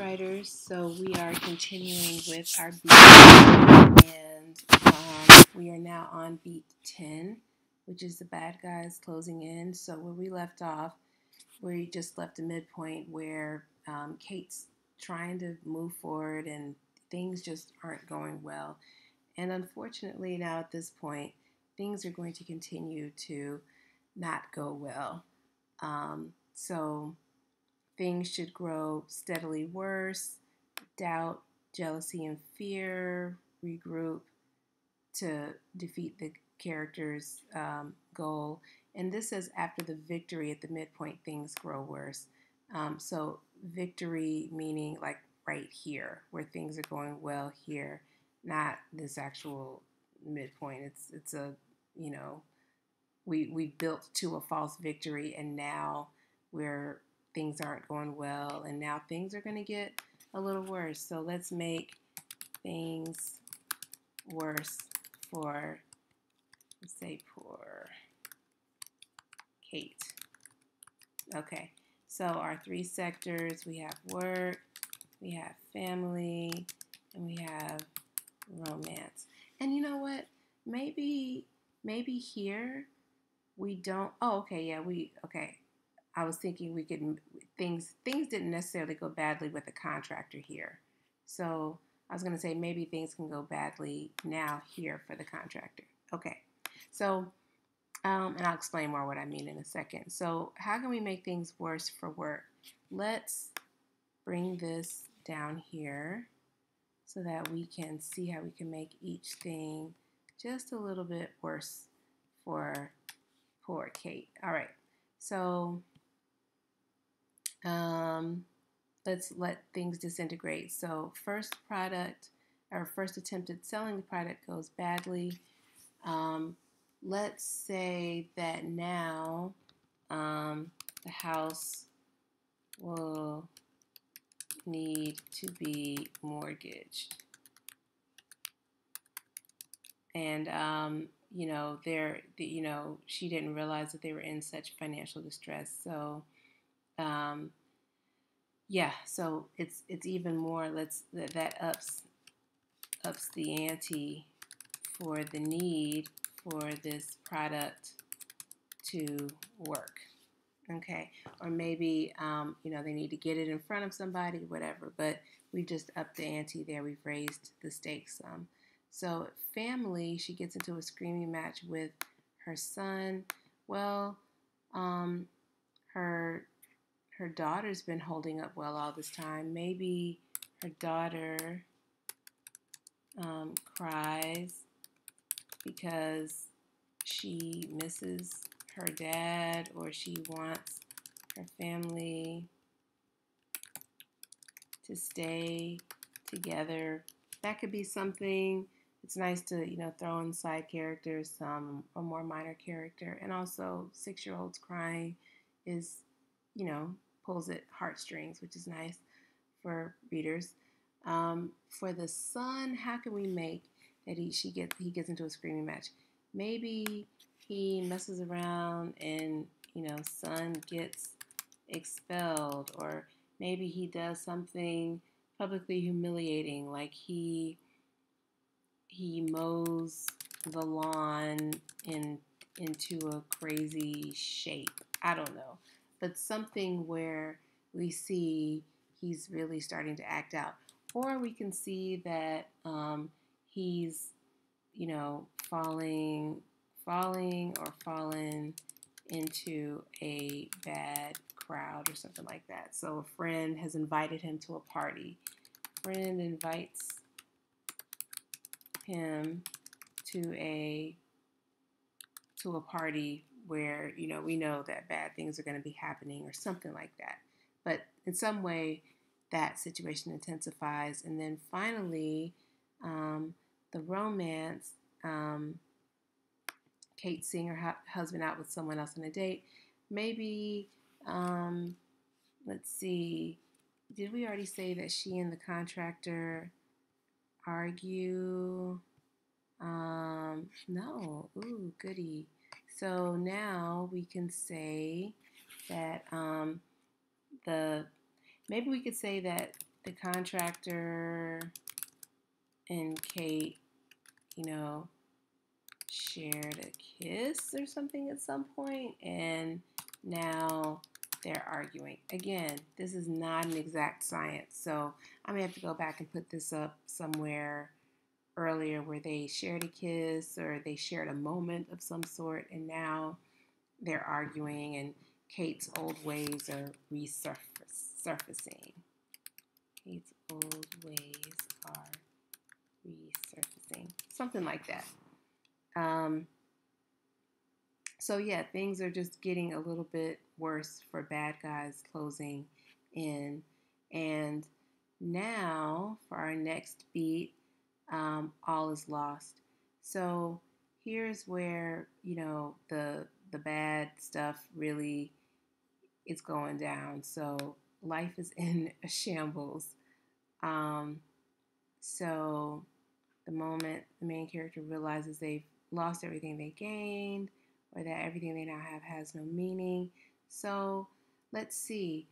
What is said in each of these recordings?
writers, so we are continuing with our beat, and we are now on beat 10, which is the bad guys closing in. So where we left off, we just left a midpoint where Kate's trying to move forward and things just aren't going well. And unfortunately now at this point, things are going to continue to not go well. So things should grow steadily worse. Doubt, jealousy, and fear regroup to defeat the character's goal. And this says after the victory at the midpoint, things grow worse. So victory meaning like right here, where things are going well here, not this actual midpoint. It's a, you know, we built to a false victory, and now we're things aren't going well, and now things are going to get a little worse. So let's make things worse for, let's say, poor Kate. Okay, so our three sectors, we have work, we have family, and we have romance. And you know what? Maybe here we don't. Oh, okay, yeah, okay. I was thinking we could things didn't necessarily go badly with the contractor here. So I was going to say maybe things can go badly now here for the contractor. Okay. So and I'll explain more what I mean in a second. So how can we make things worse for work? Let's bring this down here so that we can see how we can make each thing just a little bit worse for poor Kate. All right. So let's let things disintegrate. So first product, or first attempt at selling the product goes badly. Let's say that now the house will need to be mortgaged. And she didn't realize that they were in such financial distress. So yeah, so it's even more. That ups the ante for the need for this product to work. Okay, or maybe they need to get it in front of somebody, whatever. But we just upped the ante there. We've raised the stakes some. So family, she gets into a screaming match with her son. Well, her daughter's been holding up well all this time. Maybe her daughter cries because she misses her dad, or she wants her family to stay together. That could be something. It's nice to, throw in side characters, a more minor character. And also 6-year-olds crying is, pulls at heartstrings, which is nice for readers. For the son, how can we make that he gets into a screaming match? Maybe he messes around and, son gets expelled, or maybe he does something publicly humiliating, like he mows the lawn into a crazy shape. I don't know. But something where we see he's really starting to act out. Or we can see that he's, fallen into a bad crowd or something like that. So a friend has invited him to a party. Friend invites him to a party where, we know that bad things are going to be happening or something like that. But in some way, that situation intensifies. And then finally, the romance, Kate seeing her husband out with someone else on a date. Maybe, let's see, did we already say that she and the contractor argue? No. Ooh, goody. So now we can say that maybe we could say that the contractor and Kate, you know, shared a kiss or something at some point, and now they're arguing. Again, this is not an exact science, so I may have to go back and put this up somewhere earlier where they shared a kiss or they shared a moment of some sort, and now they're arguing, and Kate's old ways are resurfacing. Kate's old ways are resurfacing. Something like that. So yeah, things are just getting a little bit worse for bad guys closing in. And now for our next beat, all is lost. So here's where, you know, the bad stuff really is going down. So life is in a shambles. Um, so the moment the main character realizes they've lost everything they gained, or that everything they now have has no meaning. So let's see.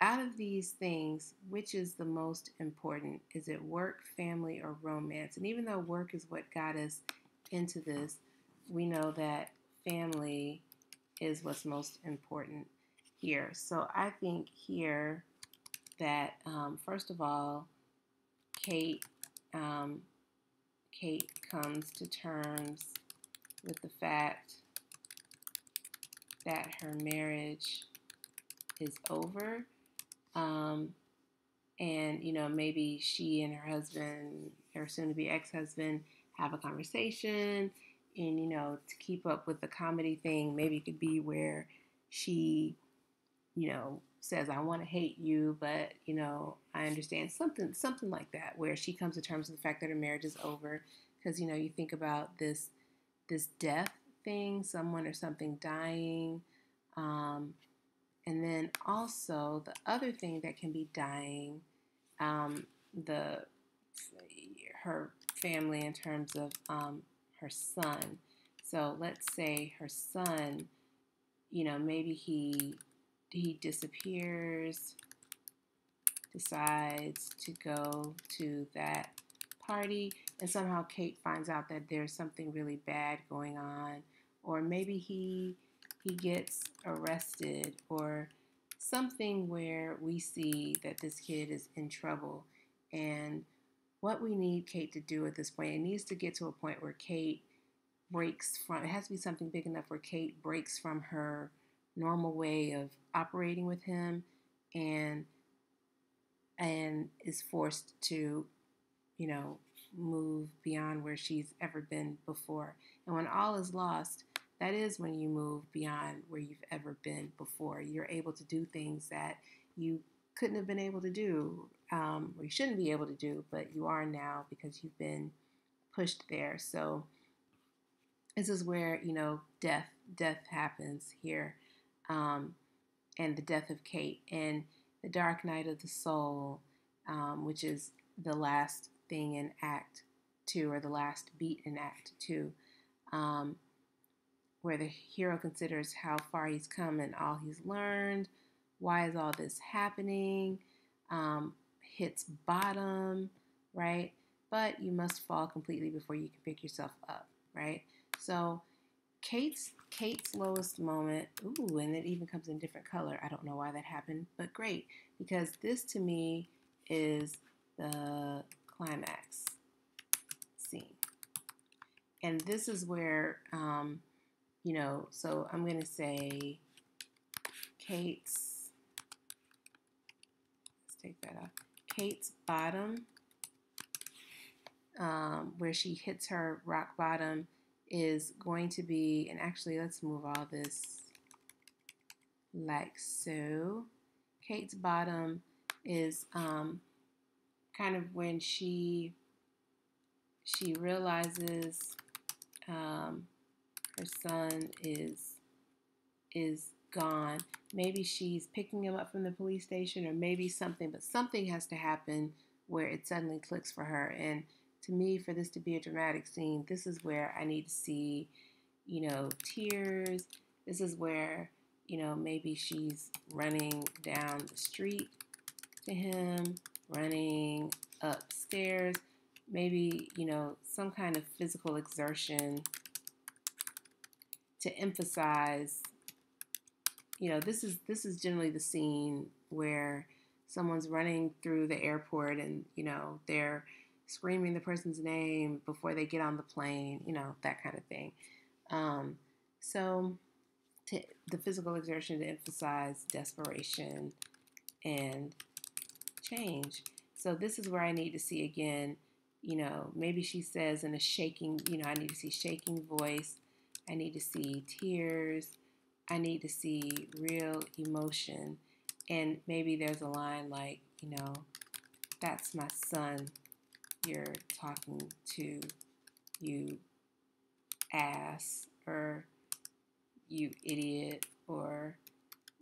Out of these things, which is the most important? Is it work, family, or romance? And even though work is what got us into this, we know that family is what's most important here. So I think here that first of all, Kate um, Kate comes to terms with the fact that her marriage is over. And, you know, maybe she and her husband, or soon to be ex husband, have a conversation. And, you know, to keep up with the comedy thing, maybe it could be where she, you know, says, I want to hate you, but, you know, I understand, something like that, where she comes to terms with the fact that her marriage is over. Because, you know, you think about this death thing, someone or something dying. And then also the other thing that can be dying, the her family in terms of her son. So let's say her son, you know, maybe he disappears, decides to go to that party, and somehow Kate finds out that there's something really bad going on, or maybe he gets arrested, or something where we see that this kid is in trouble. And what we need Kate to do at this point, it needs to get to a point where Kate breaks from, it has to be something big enough where Kate breaks from her normal way of operating with him, and is forced to, you know, move beyond where she's ever been before. And when all is lost, that is when you move beyond where you've ever been before. You're able to do things that you couldn't have been able to do, or you shouldn't be able to do, but you are now because you've been pushed there. So this is where, you know, death happens here, and the death of Kate, and the dark night of the soul, which is the last thing in Act 2, or the last beat in Act 2, where the hero considers how far he's come and all he's learned. Why is all this happening? Hits bottom, right? But you must fall completely before you can pick yourself up, right? So Kate's lowest moment, ooh, and it even comes in different color. I don't know why that happened, but great, because this to me is the climax scene. And this is where, you know, so I'm going to say Kate's, let's take that off, Kate's bottom, where she hits her rock bottom, is going to be, and actually let's move all this like so. Kate's bottom is kind of when she realizes her son is gone. Maybe she's picking him up from the police station, or maybe something, but something has to happen where it suddenly clicks for her. And to me, for this to be a dramatic scene, this is where I need to see, you know, tears. This is where, you know, maybe she's running down the street to him, running upstairs, maybe, you know, some kind of physical exertion to emphasize, you know, this is generally the scene where someone's running through the airport and, you know, they're screaming the person's name before they get on the plane, you know, that kind of thing. Um, so to, the physical exertion to emphasize desperation and change. So this is where I need to see again, you know, maybe she says in a shaking, you know, I need to see shaking voice. I need to see tears. I need to see real emotion. And maybe there's a line like, you know, that's my son you're talking to, you ass, or you idiot, or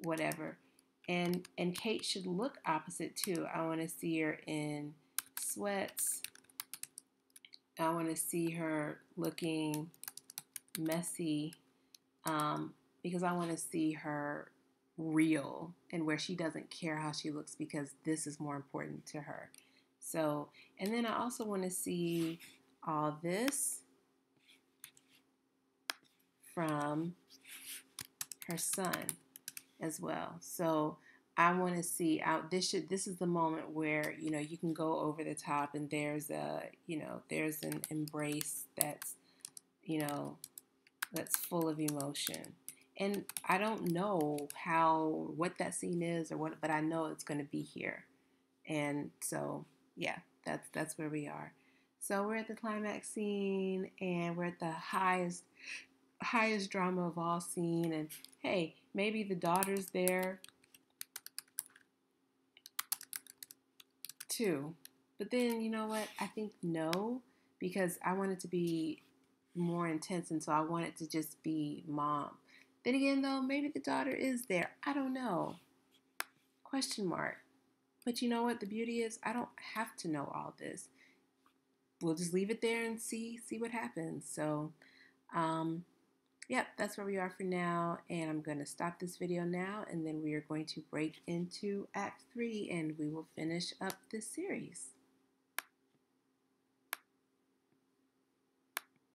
whatever. And Kate should look opposite too. I want to see her in sweats. I want to see her looking messy, because I want to see her real and where she doesn't care how she looks because this is more important to her. So, and then I also want to see all this from her son as well. So I want to see out this is the moment where, you know, you can go over the top and there's a, you know, there's an embrace that's, you know, that's full of emotion. And I don't know what that scene is or what, but I know it's going to be here. And so, yeah, that's where we are. So we're at the climax scene and we're at the highest drama of all scene, and hey, maybe the daughter's there too. But then, you know what? I think no, because I want it to be more intense, and so I want it to just be mom. Then again, though, maybe the daughter is there. I don't know. Question mark. But you know what? The beauty is, I don't have to know all this. We'll just leave it there and see what happens. So, yep, that's where we are for now. And I'm going to stop this video now, and then we are going to break into Act 3, and we will finish up this series.